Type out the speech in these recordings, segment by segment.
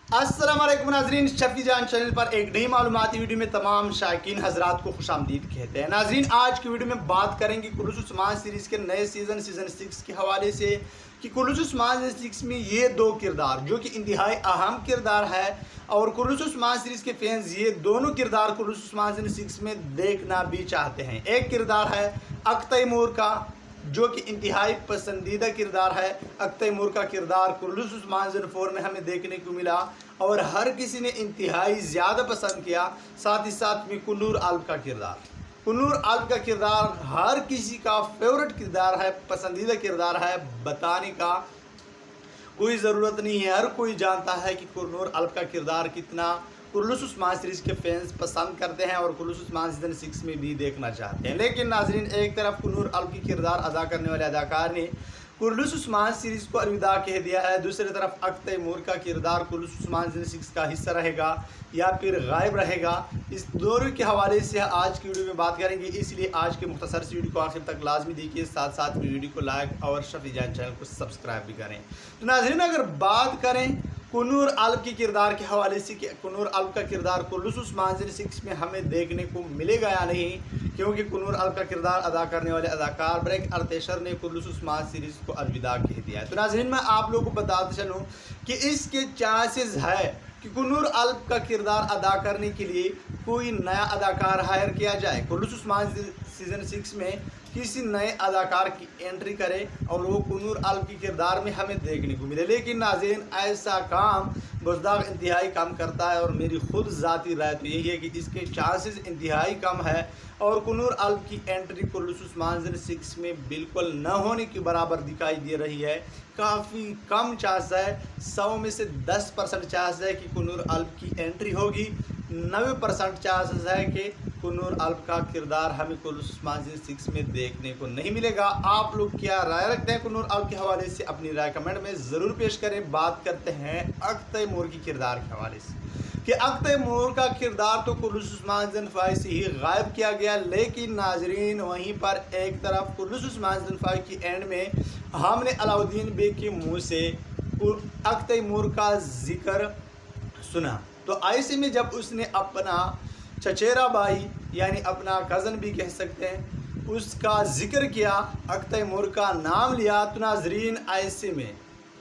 अस्सलाम वालेकुम नाजरीन, शफी जान चैनल पर एक नई मालूमाती वीडियो में तमाम शायकीन हजरात को खुशामदीद कहते हैं। नाजरीन, आज की वीडियो में बात करेंगे कुल्लूस उस्मान सीरीज़ के नए सीज़न 6 के हवाले से कि कुल्लूस उस्मान 6 में ये दो किरदार जो कि इंतहाई अहम किरदार है और कुल्लूस उस्मान सीरीज़ के फैंस ये दोनों किरदार कुल्लूस उस्मान 6 में देखना भी चाहते हैं। एक किरदार है अक तैमूर का जो कि इंतहाई पसंदीदा किरदार है। अक तैमूर का किरदार कुल्लूस उस्मान 4 में हमें देखने को मिला और हर किसी ने इंतहाई ज़्यादा पसंद किया। साथ ही साथ में कुन्नूर आल्ब का किरदार हर किसी का फेवरेट किरदार है, पसंदीदा किरदार है। बताने का कोई ज़रूरत नहीं है, हर कोई जानता है कि कुन्नूर आल्ब का किरदार कितना कुल्लूस उस्मान सीरीज़ के फैंस पसंद करते हैं और कुल्लूस उस्मान सीज़न 6 में भी देखना चाहते हैं। लेकिन नाजरीन, एक तरफ कुन्नूर आल्ब की किरदार अदा करने वाले अदाकार ने कुल्लूस उस्मान सीरीज़ को अलविदा कह दिया है। दूसरी तरफ अक तैमूर का किरदार कुल्लूस उस्मान सीज़न 6 का हिस्सा रहेगा या फिर गायब रहेगा। इस दोनों के हवाले से आज की वीडियो में बात करेंगे, इसलिए आज के मुख्तसर सी वीडियो को आखिर तक लाजमी देखिए। साथ साथ में वीडियो को लाइक और शफी जान चैनल को सब्सक्राइब भी करें। तो नाजरीन, अगर बात करें कुन्नूर आल्ब के किरदार के हवाले से कि कुन्नूर आल्ब का किरदार कुल्लूस उस्मान 6 में हमें देखने को मिलेगा या नहीं, क्योंकि कुन्नूर आल्ब का किरदार अदा करने वाले अदाकार ब्रेक अरतेशर ने कुल्लूस उस्मान सीरीज़ को अलविदा कह दिया है। तो नाज़रीन, मैं आप लोगों को बताते चलूँ कि इसके चांसेस है कि कुन्नूर आल्ब का किरदार अदा करने के लिए कोई नया अदाकार हायर किया जाए, कुल्लूस उस्मान सीज़न 6 में किसी नए अदाकार की एंट्री करे और वो कुन्नूर आल्ब की किरदार में हमें देखने को मिले। लेकिन नाज़रीन, ऐसा काम बुज़दाग इंतहाई कम करता है और मेरी खुद ज़ाती राय तो यही है कि इसके चांसेस इंतहाई कम है और कुन्नूर आल्ब की एंट्री कुल्लूस उस्मान 6 में बिल्कुल न होने के बराबर दिखाई दे रही है। काफ़ी कम चांस है, 100 में से 10% चांस है कि कुन्नूर आल्ब की एंट्री होगी। 90% चांसेस है कि कुन्नूर आल्ब का किरदार हमें कुल्लूस उस्मान 6 में देखने को नहीं मिलेगा। आप लोग क्या राय रखते हैं कुन्नूर आल्ब के हवाले से? अपनी राय कमेंट में ज़रूर पेश करें। बात करते हैं अक तैमूर की किरदार के हवाले से कि अक तैमूर का किरदार तो कुल्लूस उस्मान 5 से ही गायब किया गया। लेकिन नाजरीन, वहीं पर एक तरफ कुल्लूस उस्मान 5 की एंड में हमने अलाउद्दीन बेग के मुँह से अक तैमूर का जिक्र सुना। तो ऐसे में जब उसने अपना चचेरा भाई यानी अपना कज़न भी कह सकते हैं उसका जिक्र किया, अक तैमूर का नाम लिया, तो नाजरीन ऐसे में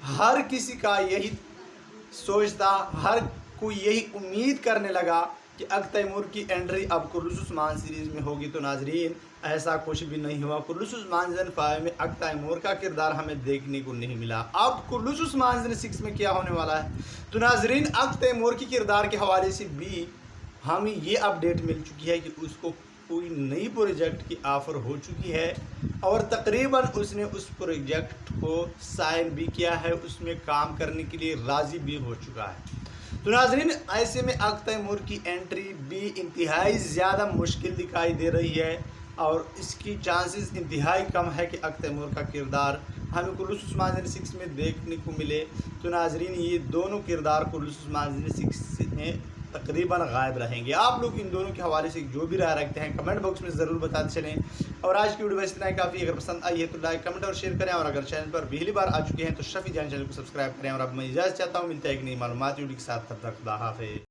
हर किसी का यही सोचता, हर कोई यही उम्मीद करने लगा कि अक तैमूर की एंट्री अब कुल्लूस उस्मान सीरीज़ में होगी। तो नाजरीन, ऐसा कुछ भी नहीं हुआ। कुल्लूस उस्मान 5 में अक तैमूर का किरदार हमें देखने को नहीं मिला। अब कुल्लूस उस्मान 6 में क्या होने वाला है? तो नाजरीन, अक तैमूर की किरदार के हवाले से भी हमें ये अपडेट मिल चुकी है कि उसको कोई नई प्रोजेक्ट की ऑफ़र हो चुकी है और तकरीबन उसने उस प्रोजेक्ट को साइन भी किया है, उसमें काम करने के लिए राज़ी भी हो चुका है। तो नाजरीन, ऐसे में अक तैमूर की एंट्री भी इंतहाई ज़्यादा मुश्किल दिखाई दे रही है और इसकी चांसेस इंतहाई कम है कि अक तैमूर का किरदार हमें कुल्लूस उस्मान 6 में देखने को मिले। तो नाजरीन, ये दोनों किरदार कुल्लूस उस्मान 6 में तकरीबन गायब रहेंगे। आप लोग इन दोनों के हवाले से जो भी राय रखते हैं कमेंट बॉक्स में ज़रूर बताते चलें। और आज की वीडियो बस इतना ही काफ़ी। अगर पसंद आई है तो लाइक, कमेंट और शेयर करें। और अगर चैनल पर पहली बार आ चुके हैं तो शफी जान चैनल को सब्सक्राइब करें। और अब मैं इजाज़त चाहता हूँ, मिलता है एक नई मालूमाती वीडियो के साथ। तब तक खुदा हाफ़िज़।